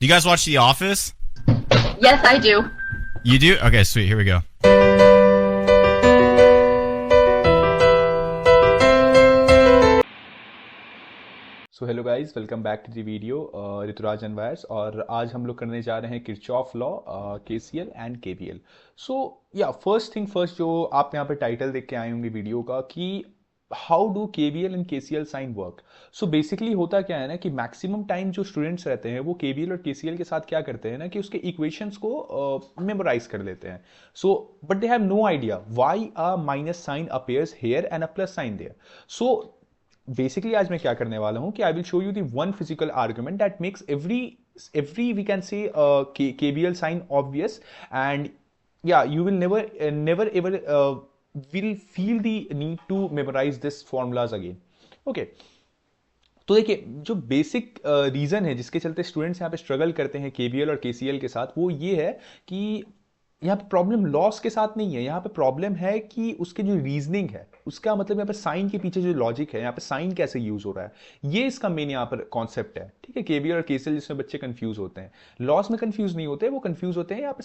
You guys watch The Office? Yes, I do. You do? Okay, sweet. Here we go. So hello guys, welcome back to the video Rituraj and wires. और आज हम लोग करने जा रहे हैं Kirchhoff law, KCL and KVL. So yeah first thing first, जो आप यहाँ पे टाइटल देख के आए होंगे वीडियो का कि how do KVL and KCL sign work. So basically होता क्या है ना कि मैक्सिमम टाइम जो स्टूडेंट्स रहते हैं वो केवीएल और केसीएल के साथ क्या करते हैं ना कि उसके इक्वेशंस को मेमोराइज कर लेते हैं। So but they have no idea why a minus sign appears here and a plus sign there. So basically आज मैं क्या करने वाला हूं कि I will show you the one physical argument that makes every we can say KVL sign obvious, and yeah you will never ever will feel the need to memorise this formulas again. Okay, तो देखिए जो basic reason है जिसके चलते students यहाँ पे struggle करते हैं केबीएल और केसीएल के साथ, वो ये है कि यहाँ पे प्रॉब्लम लॉस के साथ नहीं है। यहाँ पे प्रॉब्लम है कि उसके जो रीजनिंग है, उसका मतलब यहाँ पे साइन के पीछे जो लॉजिक है, यहाँ पे साइन कैसे यूज हो रहा है, ये इसका मेन यहाँ पर कॉन्सेप्ट है। ठीक है, केबीएल और केसीएल जिसमें बच्चे कंफ्यूज होते हैं, लॉस में कंफ्यूज नहीं होते, वो कंफ्यूज होते हैं यहाँ पे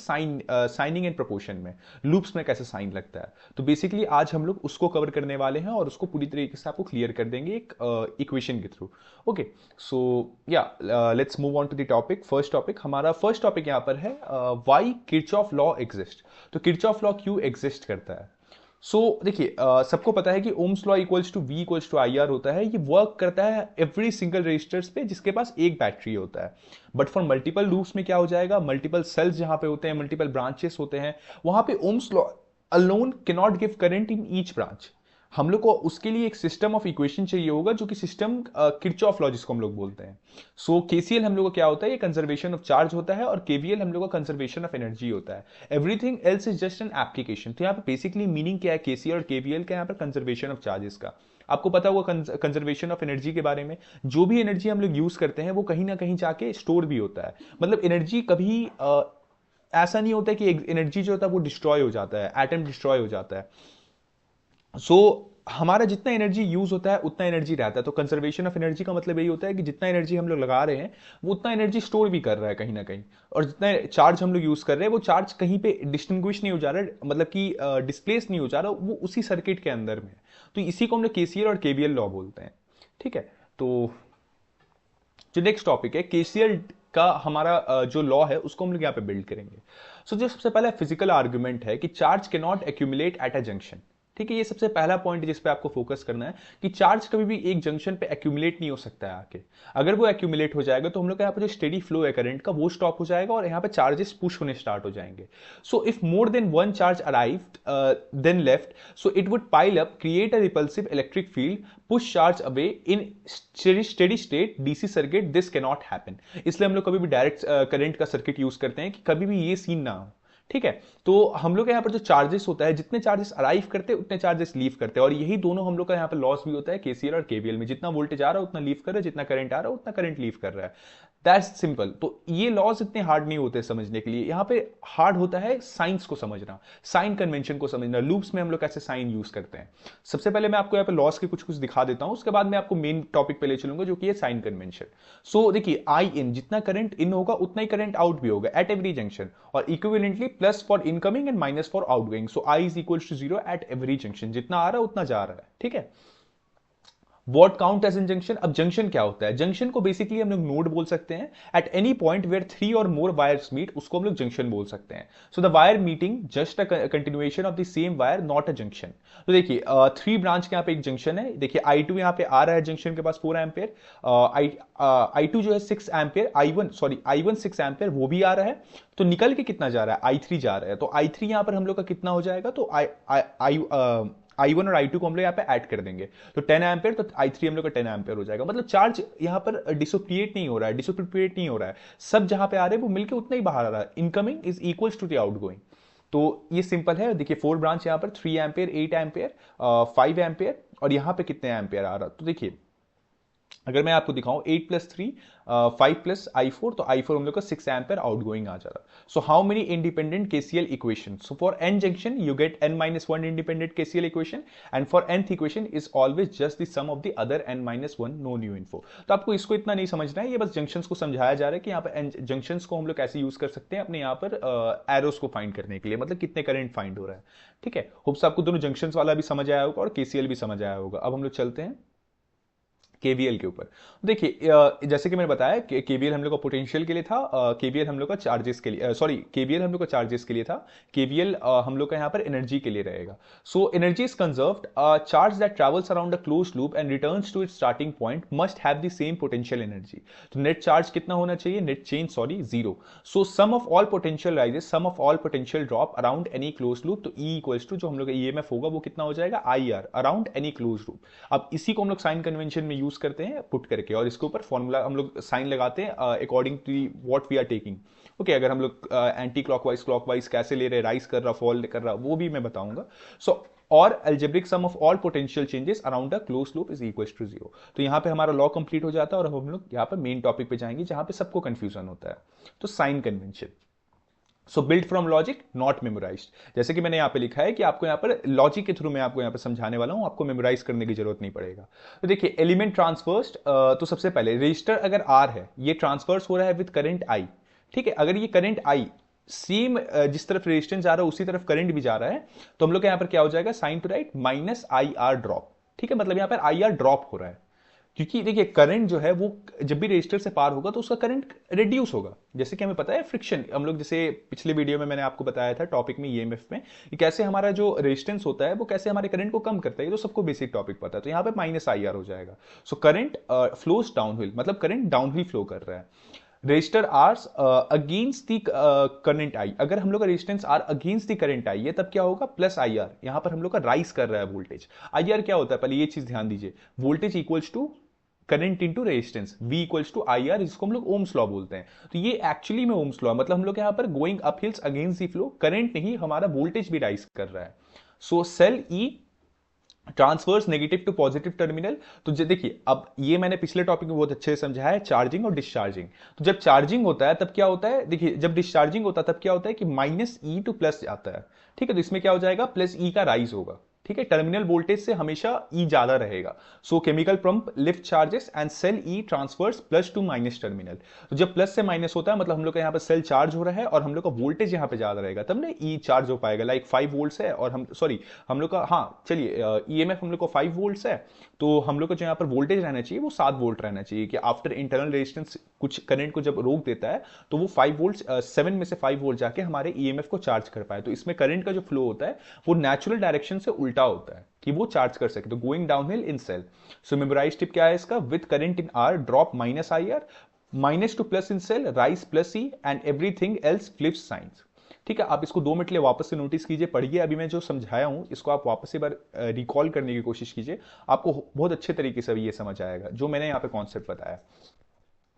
साइनिंग एंड प्रोपोर्शन में, लूप्स में कैसे साइन लगता है। तो बेसिकली आज हम लोग उसको कवर करने वाले हैं और उसको पूरी तरीके से आपको क्लियर कर देंगे एक इक्वेशन के through. Okay, so yeah let's move on to the topic. First topic, हमारा फर्स्ट टॉपिक यहाँ पर है व्हाई किरचॉफ लॉ एग्जिस्ट। तो किरचॉफ लॉ क्यों एग्जिस्ट करता है। सो देखिए सबको पता है कि Ohm's law equals to V equals to I R होता है। ये वर्क करता है एवरी सिंगल रजिस्टर्स पे जिसके पास एक बैटरी होता है। बट फॉर मल्टीपल लूप्स में क्या हो जाएगा, मल्टीपल सेल्स जहां पे होते हैं, मल्टीपल ब्रांचेस होते हैं, वहां पे Ohm's law alone can not give current in each branch. हम लोग को उसके लिए एक सिस्टम ऑफ इक्वेशन चाहिए होगा जो कि सिस्टम किरचॉफ लॉ जिसको हम लोग बोलते हैं। सो केसीएल हम लोग को क्या होता है, ये कंजर्वेशन ऑफ चार्ज होता है, और केवीएल हम लोग का कंजर्वेशन ऑफ एनर्जी होता है। Everything else is just an application. तो यहाँ पे बेसिकली मीनिंग क्या है केसीएल और केवीएल का, यहाँ पर कंजर्वेशन ऑफ चार्जेस का। आपको पता होगा कंजर्वेशन ऑफ एनर्जी के बारे में, जो भी एनर्जी हम लोग यूज करते हैं वो कहीं ना कहीं जाके स्टोर भी होता है। मतलब एनर्जी कभी ऐसा नहीं होता है कि एनर्जी जो होता है वो डिस्ट्रॉय हो जाता है, एटम डिस्ट्रॉय हो जाता है। हमारा जितना एनर्जी यूज होता है उतना एनर्जी रहता है। तो कंजर्वेशन ऑफ एनर्जी का मतलब यही होता है कि जितना एनर्जी हम लोग लगा रहे हैं वो उतना एनर्जी स्टोर भी कर रहा है कहीं ना कहीं, और जितना चार्ज हम लोग यूज कर रहे हैं वो चार्ज कहीं पे डिस्टिंग्विश नहीं हो जा रहा है, मतलब कि डिस्प्लेस नहीं हो जा रहा, वो उसी सर्किट के अंदर में है। तो इसी को हम लोग केसीएल और केवीएल लॉ बोलते हैं। ठीक है, तो जो नेक्स्ट टॉपिक है केसीएल का, हमारा जो लॉ है उसको हम लोग यहाँ पे बिल्ड करेंगे। सो जो सबसे पहला फिजिकल आर्ग्यूमेंट है कि charge can not accumulate at a junction. ठीक है, ये सबसे पहला पॉइंट जिस पे आपको फोकस करना है कि चार्ज कभी भी एक जंक्शन पे एक्यूमुलेट नहीं हो सकता है आके। अगर वो एक्यूमुलेट हो जाएगा तो हम लोग का यहाँ पे जो स्टेडी फ्लो है करंट का वो स्टॉप हो जाएगा और यहाँ पे चार्जेस पुश होने स्टार्ट हो जाएंगे। So if more than one charge arrived than left, so it would pile up, create a repulsive electric field, push charge away in steady state DC circuit. This can not happen. इसलिए हम लोग कभी भी direct current का circuit use करते हैं कि कभी भी ये सीन ना हो। ठीक है, तो हम लोग यहाँ पर जो चार्जेस होता है, जितने चार्जेस अराइव करते हैं उतने चार्जेस लीव करते हैं, और यही दोनों हम लोग का यहाँ पर लॉस भी होता है केसीएल और केवीएल में। जितना वोल्टेज आ रहा है उतना लीव कर रहा है, जितना करंट आ रहा है उतना करंट लीव कर रहा है। That's simple. तो ये लॉस इतने हार्ड नहीं होते समझने के लिए, यहाँ पे हार्ड होता है साइंस को समझना, साइन कन्वेंशन को समझना, लूप्स में हम लोग कैसे साइन यूज करते हैं। सबसे पहले मैं आपको यहाँ पे लॉस के कुछ कुछ दिखा देता हूं, उसके बाद मैं आपको मेन टॉपिक पे ले चलूंगा जो कि है साइन कन्वेंशन। सो देखिए आई इन, जितना करंट इन होगा उतना ही करंट आउट भी होगा एट एवरी जंक्शन, और equivalently plus for incoming and minus for outgoing. So I is equal to zero at every junction, जितना आ रहा है उतना जा रहा है। ठीक है, what count as in junction. अब जंक्शन क्या होता है, जंक्शन को बेसिकली हम लोग नोड बोल सकते हैं। At any point where three और मोर वायर्स मीट, उसको हम लोग जंक्शन बोल सकते हैं। So the wire meeting just a continuation of the same wire, not a junction. तो देखिए थ्री ब्रांच के यहाँ पे एक जंक्शन है। देखिए आई टू यहाँ पे आ रहा है जंक्शन के पास 4 एम्पेयर, आई टू जो है 6 एम्पेयर, आई वन 6 एम्पेयर वो भी आ रहा है। तो निकल के कितना जा रहा है, आई थ्री जा रहा है। तो आई थ्री यहाँ पर हम लोग का कितना हो जाएगा, तो आई वन और आई टू को हम लोग यहाँ पे ऐड कर देंगे तो 10 एम्पेयर, तो आई थ्री हम लोग का 10 एम्पेयर हो जाएगा। मतलब चार्ज यहाँ पर डिसोप्रिएट नहीं हो रहा है, डिसोप्रिएट नहीं हो रहा है, सब जहां पे आ रहे हैं वो मिलकर उतना ही बाहर आ रहा है। Incoming is equals to the outgoing. तो ये सिंपल है। देखिए 4 ब्रांच यहाँ पर 3 एम्पेयर, 8 एम्पेयर, 5 एम्पेयर, और यहाँ पे कितने एम्पेयर आ रहा है। तो देखिए अगर मैं आपको दिखाऊं 8 प्लस 3 5 प्लस i4, तो i4 हम लोग का 6 एम्पेयर आउटगोइंग आ जा रहा। So how many independent KCL equation? So for n junction you get n minus 1 independent KCL equation, and for nth equation is always just the sum of the other n minus 1 no new info. तो आपको इसको इतना नहीं समझना है, ये बस junctions को समझाया जा रहा है कि यहाँ पर जंक्शंस को हम लोग कैसे यूज कर सकते हैं अपने यहाँ पर एरोस को फाइंड करने के लिए, मतलब कितने करंट फाइंड हो रहा है। ठीक है, होप्स आपको दोनों जंक्शंस वाला भी समझ आया होगा और केसीएल भी समझ आया होगा। अब हम लोग चलते हैं केवीएल के ऊपर। देखिए जैसे कि मैंने बताया कि केवीएल हम लोग का पोटेंशियल के लिए था, केवीएल हम लोग का चार्जेस के लिए, सॉरी केवीएल हम लोग का चार्जेस के लिए था, केवीएल हम लोग का यहाँ पर एनर्जी के लिए रहेगा। So energy is conserved, charge that travels around a close loop and returns to its starting point must have the same potential energy. तो नेट चार्ज कितना होना चाहिए? Net change sorry zero. So sum of all potential rises, sum of all potential drop around any close loop, तो E equals to जो हम लोग का EMF होगा वो कितना हो जाएगा? I R around any close loop. अब इसी को हम लोग साइन कन्वेंशन में यूज करते हैं पुट करके, और इसके ऊपर फॉर्मूला हम लोग साइन लगाते हैं according to what we are taking. Okay, अगर हम लोग एंटी क्लॉकवाइज कैसे ले रहे हैं, राइज कर रहा फॉल कर रहा, वो भी मैं बताऊंगा। सो और algebraic sum of all potential changes around a closed loop is equals to 0। तो यहां पे हमारा लॉ कंप्लीट हो जाता है और हम लोग यहां पे मेन टॉपिक पे जाएंगे जहां पे सबको कंफ्यूजन होता है। तो sign convention, so build from logic not memorized. जैसे कि मैंने यहाँ पे लिखा है कि आपको यहाँ पर लॉजिक के थ्रू मैं आपको यहाँ पे समझाने वाला हूँ, आपको मेमोराइज करने की जरूरत नहीं पड़ेगा। तो देखिए एलिमेंट ट्रांसफर्स, तो सबसे पहले रजिस्टर अगर आर है, ये ट्रांसफर्स हो रहा है विद करंट आई। ठीक है, अगर ये करंट आई सेम जिस तरफ रेजिस्टेंस जा रहा है उसी तरफ करंट भी जा रहा है, तो हम लोग यहाँ पर क्या हो जाएगा? Sign to right minus I are drop. ठीक है, मतलब यहाँ पर आई आर ड्रॉप हो रहा है, क्योंकि देखिए करंट जो है वो जब भी रेजिस्टर से पार होगा तो उसका करंट रिड्यूस होगा। जैसे कि हमें पता है फ्रिक्शन, हम लोग जैसे पिछले वीडियो में मैंने आपको बताया था टॉपिक में ईएमएफ में कि कैसे हमारा जो रेजिस्टेंस होता है वो कैसे हमारे करंट को कम करता है, ये तो सबको बेसिक टॉपिक पता है। तो यहाँ पे माइनस आई आर हो जाएगा। सो करंट फ्लोज डाउनहिल, मतलब करंट डाउनहिल फ्लो कर रहा है। Resistor R against the current I, अगर हम लोग का resistance R against the current I है तब क्या होगा? Plus I R. यहां पर हम लोग का राइज कर रहा है वोल्टेज। आई आर क्या होता है पहले ये चीज ध्यान दीजिए, voltage equals to current into resistance, V equals to I R, जिसको हम लोग ओम्स लॉ बोलते हैं। तो ये एक्चुअली में ओम्स लॉ, मतलब हम लोग यहाँ पर going up hills against the flow, current नहीं हमारा वोल्टेज भी राइज कर रहा है। So cell E transfers negative to positive terminal. तो देखिए अब ये मैंने पिछले टॉपिक में बहुत अच्छे से समझाया है, चार्जिंग और डिस्चार्जिंग। तो जब चार्जिंग होता है तब क्या होता है? देखिए जब डिस्चार्जिंग होता है तब क्या होता है कि माइनस ई टू प्लस आता है। ठीक है, तो इसमें क्या हो जाएगा? प्लस ई का राइज होगा। ठीक है, टर्मिनल वोल्टेज से हमेशा ई ज्यादा रहेगा। So chemical pump lift charges and cell E transfers plus to minus terminal. तो जब प्लस से माइनस होता है मतलब हम लोग का यहाँ पर सेल चार्ज हो रहा है और हम लोग का वोल्टेज यहाँ पे ज्यादा रहेगा, तब ना ई चार्ज हो पाएगा। लाइक 5 वोल्ट्स है और हम सॉरी हम लोग का, हाँ चलिए ईएमएफ हम लोग को 5 वोल्ट्स है, तो हम लोग का जो यहाँ पर वोल्टेज रहना चाहिए वो 7 वोल्ट रहना चाहिए। कि आफ्टर इंटरनल रेजिस्टेंस कुछ करंट को जब रोक देता है तो वो 5 वोल्ट 7 में से 5 वोल्ट जाके हमारे ईएमएफ को चार्ज कर पाए। तो इसमें करंट का जो फ्लो होता है वो नेचुरल डायरेक्शन से उल्टा होता है कि वो चार्ज कर सके। तो going downhill in cell. So memorize tip क्या है इसका? With current in R drop minus I R, minus to plus in cell rise plus E and everything else flips signs. ठीक है, आप इसको 2 मिनट लिए वापस से नोटिस कीजिए, पढ़िए। अभी मैं जो समझाया हूं इसको आप वापस से बार रिकॉल करने की कोशिश कीजिए, आपको बहुत अच्छे तरीके से ये समझ आएगा जो मैंने यहाँ पे कॉन्सेप्ट बताया।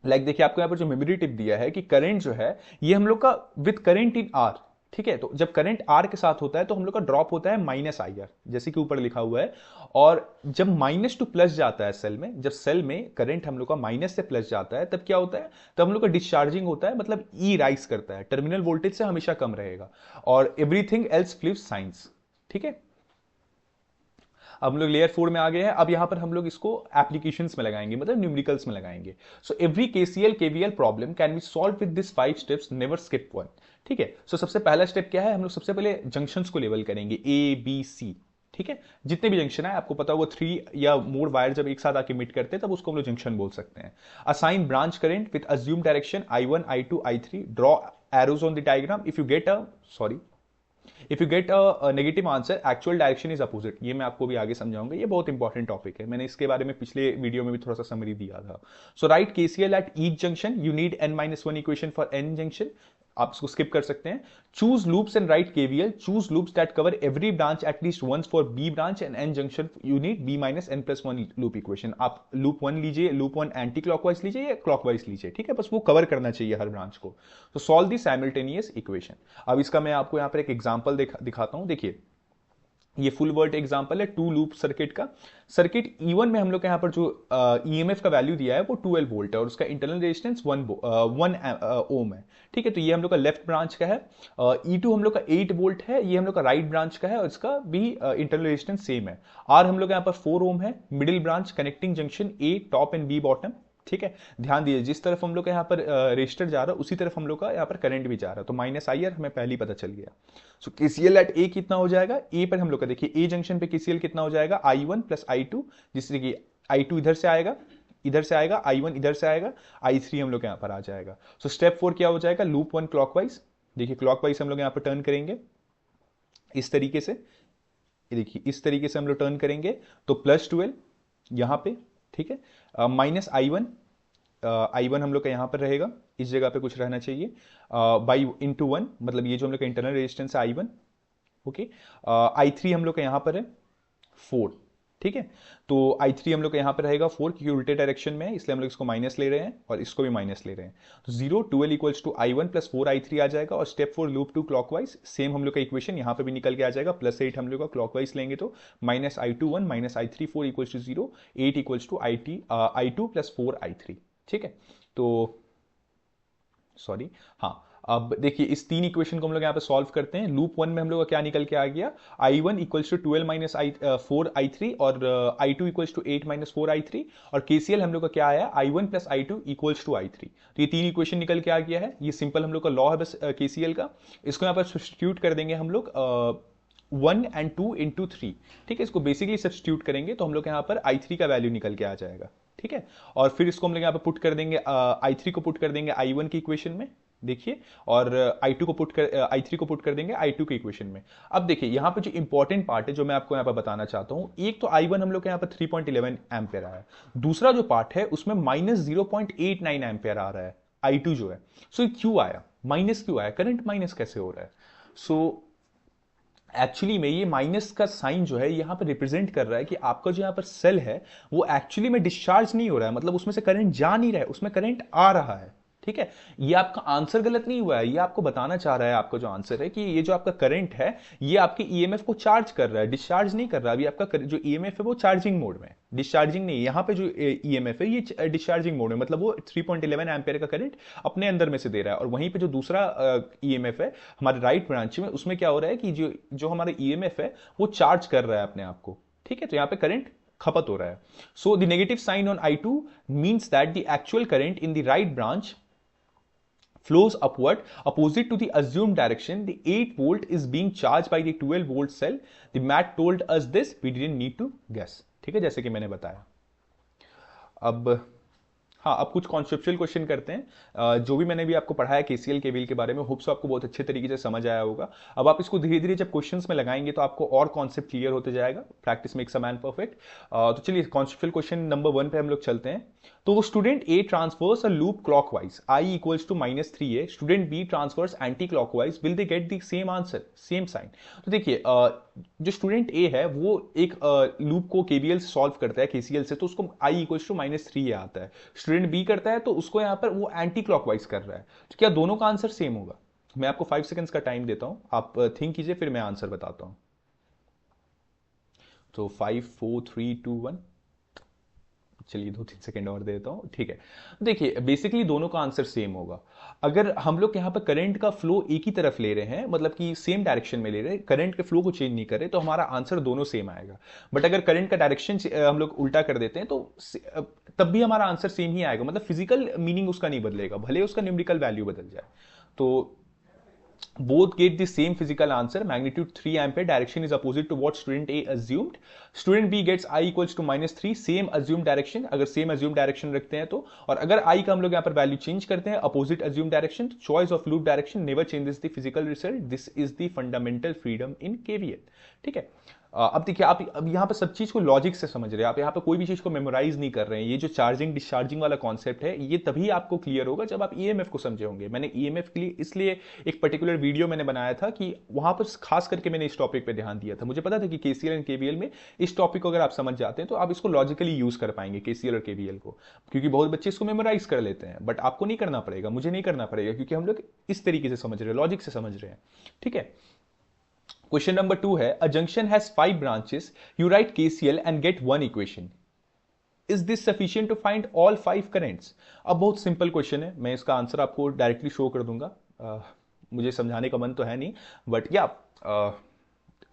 लाइक देखिए आपको यहाँ पर जो मेमोरी टिप दिया है कि करंट जो है ये हम लोग का विद करंट इन आर। ठीक है, तो जब करंट आर के साथ होता है तो हम लोग का ड्रॉप होता है माइनस आई आर, जैसे कि ऊपर लिखा हुआ है। और जब माइनस टू प्लस जाता है सेल में, जब सेल में करंट हम लोग का माइनस से प्लस जाता है तब क्या होता है? तब हम लोग का डिस्चार्जिंग होता है, मतलब ई राइज करता है, टर्मिनल वोल्टेज से हमेशा कम रहेगा और एवरीथिंग एल्स फ्लिप्स साइंस। ठीक है, अब हम लोग लेयर 4 में आ गए हैं। अब यहां पर हम लोग इसको एप्लीकेशंस में लगाएंगे, मतलब न्यूमेरिकल्स में लगाएंगे। So every KCL KVL problem can be solve with this 5 steps, never skip one. ठीक है, सो सबसे पहला स्टेप क्या है? हम लोग सबसे पहले जंक्शंस को लेवल करेंगे, ए बी सी। ठीक है, जितने भी जंक्शन है आपको पता होगा 3 या मोर वायर जब एक साथ आके मीट करते हैं तब उसको हम लोग जंक्शन बोल सकते हैं। Assign branch current with assume direction I1 I2 I3, draw arrows on the diagram. If you get a negative answer, actual direction is opposite. ये मैं आपको भी आगे समझाऊंगा, ये बहुत इंपॉर्टेंट टॉपिक है, मैंने इसके बारे में पिछले वीडियो में भी थोड़ा सा समरी दिया था। So write KCL at each junction, you need n-1 equation for n junction. आप इसको स्किप कर सकते हैं। Choose loops and write KVL, choose loops that cover every branch at least once for b branch and n junction you need b-n+1 loop equation. आप loop 1 लीजिए, loop 1 anti clockwise लीजिए या clockwise लीजिए। ठीक है, बस वो कवर करना चाहिए हर ब्रांच को। तो सॉल्व दी साइमल्टेनियस इक्वेशन। अब इसका मैं आपको यहां पर एक एग्जांपल दिखाता हूं। देखिए ये फुल वर्ड एग्जांपल है टू लूप सर्किट का। सर्किट E1 में हम लोग यहाँ पर जो EMF का वैल्यू दिया है वो 12 वोल्ट है और उसका इंटरनल रेजिस्टेंस 1 ओम है। ठीक है, तो ये हम लोग का लेफ्ट ब्रांच का है। E2 हम लोग का 8 वोल्ट है, ये हम लोग का राइट ब्रांच का है और इसका भी इंटरनल रेजिस्टेंस सेम है। R हम लोग यहाँ पर 4 ओम है, middle branch connecting junction A top and B bottom. ठीक है, ध्यान दीजिए जिस तरफ हम लोग का यहाँ पर रजिस्टर जा रहा है उसी तरफ हम लोग का यहाँ पर करंट भी जा रहा है, तो माइनस IR हमें पहले ही पता चल गया। सो KCL एट A कितना हो जाएगा, ए पर हम लोग का देखिए A जंक्शन पे KCL कितना हो जाएगा, I1 प्लस I2, जिससे कि I2 इधर से आएगा, I1 इधर से आएगा, I3 हम लोग यहाँ पर आ जाएगा। सो स्टेप 4 क्या हो जाएगा, लूप 1 क्लॉकवाइज। देखिए क्लॉकवाइज हम लोग यहाँ पर टर्न करेंगे इस तरीके से, देखिए इस तरीके से हम लोग टर्न करेंगे तो +12 यहाँ पे। ठीक है, माइनस I1 हम लोग का यहाँ पर रहेगा, इस जगह पे कुछ रहना चाहिए, बाई इंटू 1, मतलब ये जो हम लोग का इंटरनल रेजिस्टेंस है I1। ओके, I3 हम लोग का यहाँ पर है 4। ठीक है, तो I3 हम लोग का यहाँ पर रहेगा 4 क्योंकि उल्टे डायरेक्शन में है, इसलिए हम लोग इसको माइनस ले रहे हैं और इसको भी माइनस ले रहे हैं। तो 0 12 equals to I1 plus 4I3 आ जाएगा और स्टेप 4 लूप 2 क्लॉकवाइज, सेम हम लोग का इक्वेशन यहाँ पे भी निकल के आ जाएगा, +8 हम लोग का क्लॉकवाइज लेंगे तो minus I2 1 minus I3 4 equals to 0, 8 equals to I2 plus 4I3। ठीक है, तो सॉरी, हाँ, अब देखिए इस 3 इक्वेशन को हम लोग यहाँ पे सॉल्व करते हैं। लूप 1 में हम लोग का क्या निकल के आ गया, I1 equals to 12 minus 4I3 और I2 equals to 8 minus 4I3 और KCL हम लोग का क्या आया, I1 plus I2 equals to I3। तो ये 3 इक्वेशन निकल के आ गया है, ये सिंपल हम लोग का लॉ है बस KCL का। इसको यहाँ पर सब्स्टिट्यूट कर देंगे हम लोग 1 and 2 into 3। ठीक है, इसको बेसिकली सब्स्टिट्यूट करेंगे तो हम लोग यहाँ पर I3 का वैल्यू निकल के आ जाएगा। ठीक है, और फिर इसको हम लोग यहाँ पे पुट कर देंगे, I3 को पुट कर देंगे I1 की इक्वेशन में, देखिए, और I3 को पुट कर देंगे I2 के इक्वेशन में। अब देखिए यहाँ पे जो इंपॉर्टेंट पार्ट है जो मैं आपको यहाँ पर बताना चाहता हूँ, एक तो I1 हम लोग के यहाँ पर 3.11 एम्पेयर आया है, दूसरा जो पार्ट है उसमें -0.89 एम्पेयर आ रहा है I2 जो है। सो ये क्यों आया, माइनस क्यों आया, करंट माइनस कैसे हो रहा है। सो एक्चुअली में ये माइनस का साइन जो है यहाँ पर रिप्रेजेंट कर रहा है कि आपका जो यहाँ पर सेल है वो एक्चुअली में डिस्चार्ज नहीं हो रहा है, मतलब उसमें से करंट जा नहीं रहा है, उसमें करंट आ रहा है। ठीक है, ये आपका आंसर गलत नहीं हुआ है, ये आपको बताना चाह रहा है, आपका जो आंसर है कि ये जो आपका करंट है ये आपके ईएमएफ को चार्ज कर रहा है, डिस्चार्ज नहीं कर रहा। अभी आपका जो ईएमएफ है वो चार्जिंग मोड में, डिस्चार्जिंग नहीं। यहाँ पे जो ईएमएफ है ये डिस्चार्जिंग मोड में, मतलब वो 3.11 एम्पेयर का करंट अपने अंदर में से दे रहा है। और वहीं पे जो दूसरा ईएमएफ है हमारे राइट ब्रांच में, उसमें क्या हो रहा है कि जो हमारा ईएमएफ है वो चार्ज कर रहा है अपने आप को। ठीक है, तो यहाँ पे करंट खपत हो रहा है। So the negative sign on I2 means that the actual current in the right branch flows upward opposite to the assumed direction. The 8 volt is being charged by the 12 volt cell. The math told us this, we didn't need to guess। ठीक है, जैसे कि मैंने बताया। अब हाँ, अब कुछ कॉन्सेप्चुअल क्वेश्चन करते हैं। जो भी मैंने भी आपको पढ़ाया KCL KVL के बारे में, होप्स आपको बहुत अच्छे तरीके से समझ आया होगा। अब आप इसको धीरे धीरे जब क्वेश्चंस में लगाएंगे तो आपको और कॉन्सेप्ट क्लियर होते जाएगा। Practice makes a man perfect. तो चलिए कॉन्सेप्चुअल क्वेश्चन नंबर 1 पे हम लोग चलते हैं। तो student A transfers a loop clockwise I equals to -3A, student B transfers anti clockwise, will they get the same answer, same sign. तो देखिए जो स्टूडेंट A है वो एक लूप को KVL से सॉल्व करता है KCL से, तो उसको I इक्वल्स टू -3A आता है। स्टूडेंट B करता है तो उसको यहाँ पर वो एंटी क्लॉकवाइज कर रहा है, तो क्या दोनों का आंसर सेम होगा। मैं आपको 5 सेकंड्स का टाइम देता हूं, आप थिंक कीजिए, फिर मैं आंसर बताता हूं। तो 5 4 3 2 1, चलिए 2-3 सेकंड और देता हूं। ठीक है, देखिए बेसिकली दोनों का आंसर सेम होगा। अगर हम लोग यहाँ पर करंट का फ्लो एक ही तरफ ले रहे हैं, मतलब कि सेम डायरेक्शन में ले रहे हैं, करंट के फ्लो को चेंज नहीं कर रहे, तो हमारा आंसर दोनों सेम आएगा। बट अगर करंट का डायरेक्शन हम लोग उल्टा कर देते हैं तो तब भी हमारा आंसर सेम ही आएगा, मतलब फिजिकल मीनिंग उसका नहीं बदलेगा, भले उसका न्यूमेरिकल वैल्यू बदल जाए। तो both get the same physical answer, magnitude 3 ampere, direction is opposite to what student A assumed। student B gets I equals to -3, same assumed direction, अगर same assumed direction रखते हैं तो, और अगर I का हम लोग यहाँ पर वैल्यू चेंज करते हैं opposite assumed direction, choice of loop direction never changes the physical result, this is the fundamental freedom in KVL। ठीक है, अब देखिए आप अब यहाँ पर सब चीज को लॉजिक से समझ रहे हैं, आप यहाँ पर कोई भी चीज को मेमोराइज नहीं कर रहे हैं। ये जो चार्जिंग डिस्चार्जिंग वाला कॉन्सेप्ट है ये तभी आपको क्लियर होगा जब आप ईएमएफ को समझे होंगे। मैंने ईएमएफ के लिए इसलिए एक पर्टिकुलर वीडियो मैंने बनाया था कि वहां पर खास करके मैंने इस टॉपिक पे ध्यान दिया था। मुझे पता था कि KCL एंड KVL में इस टॉपिक को अगर आप समझ जाते हैं तो आप इसको लॉजिकली यूज कर पाएंगे KCL और KVL को, क्योंकि बहुत बच्चे इसको मेमोराइज कर लेते हैं, बट आपको नहीं करना पड़ेगा, मुझे नहीं करना पड़ेगा, क्योंकि हम लोग इस तरीके से समझ रहे हैं, लॉजिक से समझ रहे हैं। ठीक है, क्वेश्चन नंबर 2 है, a junction has 5 branches, you write KCL and get 1 equation, is this sufficient to find all 5 currents? अब बहुत सिंपल क्वेश्चन है, मैं इसका आंसर आपको डायरेक्टली शो कर दूंगा। मुझे समझाने का मन तो है नहीं, बट या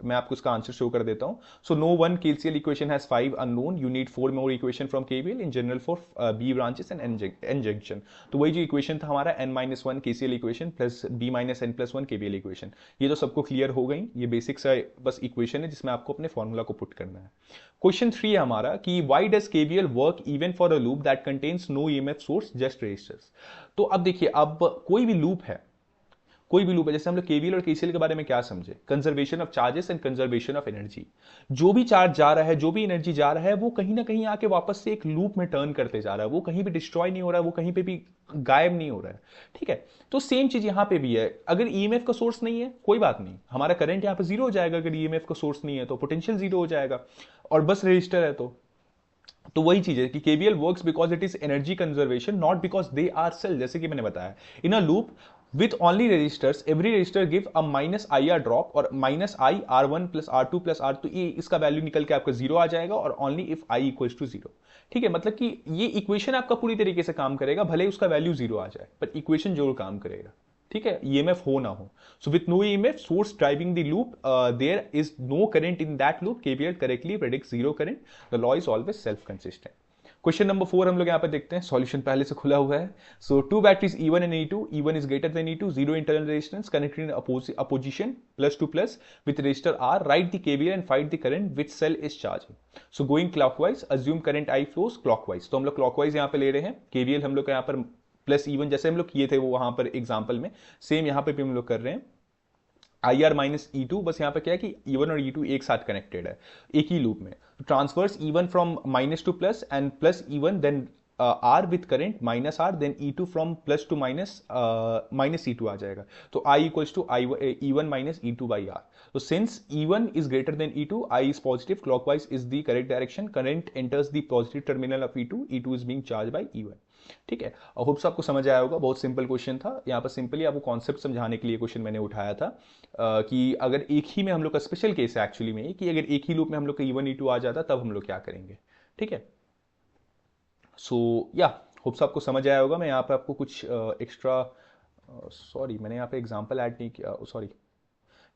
मैं आपको इसका आंसर शो कर देता हूं। So no one KCL equation has 5 unknown, you need 4 more equation from KVL in general for B branches and N junction. तो वही जो इक्वेशन था हमारा n-1 KCL equation plus B-n+1 KVL equation, ये तो सबको क्लियर हो गई। ये बेसिक सा बस इक्वेशन है जिसमें आपको अपने फॉर्मूला को पुट करना है। क्वेश्चन 3 है हमारा कि why does KVL work even for a loop that contains no EMF source just resistors? तो अब देखिए, अब कोई भी लूप है, जैसे हम लोग KVL और KCL के बारे में क्या समझे, conservation of charges and conservation of energy. जो भी चार्ज जा रहा है, जो भी एनर्जी जा रहा है, वो कहीं ना कहीं आके वापस से एक लूप में टर्न करते जा रहा है, वो कहीं भी डिस्ट्रॉय नहीं हो रहा है, वो कहीं पे भी गायब नहीं हो रहा है। ठीक है, तो सेम चीज यहां पे भी है। अगर EMF का सोर्स नहीं है, कोई बात नहीं, हमारा करंट यहां पे जीरो हो जाएगा। अगर EMF का सोर्स नहीं है तो पोटेंशियल जीरो हो जाएगा, और बस रजिस्टर है तो वही चीज है कि KVL works because it is energy conservation, not because they are cell. जैसे कि मैंने बताया, in a loop with only resistors, every resistor give a minus IR drop और minus I R1 plus R2 plus R2, ये इसका value निकल के आपका जीरो आ जाएगा, और only if I equals to zero. ठीक है, मतलब कि ये इक्वेशन आपका पूरी तरीके से काम करेगा, भले उसका वैल्यू जीरो आ जाए, पर इक्वेशन जरूर काम करेगा। ठीक है, EMF हो ना हो। So with no EMF source driving the loop, there is no current in that loop, KVL correctly predicts zero current, the law is always self consistent. Question number 4 हम लोग यहां पर देखते हैं, सॉल्यूशन पहले से खुला हुआ है। So two batteries E1 and E2, E1 is greater than E2, zero internal resistance, connected in opposition plus to plus with resistor R, write the KVL and find the current which cell is charging. So going clockwise, assume current I flows clockwise. तो हम लोग clockwise यहां पे ले रहे हैं। KVL हम लोग यहां पर प्लस E1 जैसे हम लोग किए थे वो वहां पर एग्जाम्पल में, सेम यहां पर भी हम लोग कर रहे हैं। IR माइनस E2, बस यहां पे क्या है कि E1 और E2 एक साथ कनेक्टेड है एक ही लूप में। Transverse E1 from minus to plus and plus E1 then R with current minus R, then E2 from plus to minus E2 आ जाएगा। तो I equals to E1 minus E2 by R। तो since E1 is greater than E2, I is positive, clockwise is the correct direction, current enters the positive terminal of E2 is being charge by E1। ठीक है, और hopes आपको समझ आया होगा, बहुत simple question था। यहाँ पर सिंपली आपको कॉन्सेप्ट समझाने के लिए क्वेश्चन मैंने उठाया था कि अगर एक ही में हम लोग का स्पेशल केस है एक्चुअली में, कि अगर एक ही लूप में हम लोग का E1 E2 आ जाता तब हम लोग क्या करेंगे। ठीक है, सो या होप्स आपको समझ आया होगा। मैं यहाँ पे आपको कुछ एक्स्ट्रा सॉरी मैंने यहाँ पे एग्जाम्पल ऐड नहीं किया, सॉरी।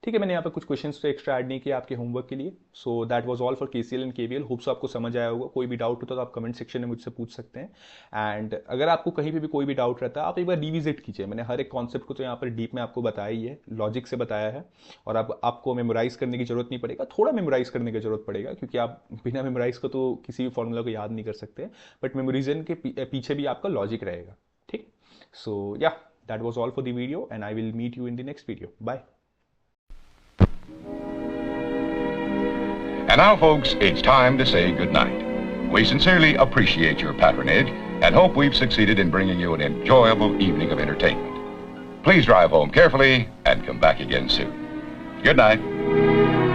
ठीक है, मैंने यहाँ पे कुछ क्वेश्चंस तो एक्स्ट्रा ऐड नहीं किया आपके होमवर्क के लिए। So that was all for KCL and KVL। Hopes आपको समझ आया होगा। कोई भी डाउट होता तो आप कमेंट सेक्शन में मुझसे पूछ सकते हैं। एंड अगर आपको कहीं पे भी कोई भी डाउट रहता है, आप एक बार रिविजिट कीजिए। मैंने हर एक कॉन्सेप्ट को तो यहाँ पर डीप में आपको बताया ही है, लॉजिक से बताया है, और आपको मेमोराइज करने की जरूरत नहीं पड़ेगा। थोड़ा मेमोराइज करने की जरूरत पड़ेगा, क्योंकि आप बिना मेमोराइज को तो किसी भी फॉर्मूला को याद नहीं कर सकते, बट मेमोरिजन के पीछे भी आपका लॉजिक रहेगा। ठीक, so yeah that was all for the video, and I will meet you in the next video. Bye. And now, folks, it's time to say goodnight. We sincerely appreciate your patronage and hope we've succeeded in bringing you an enjoyable evening of entertainment. Please drive home carefully and come back again soon. Good night.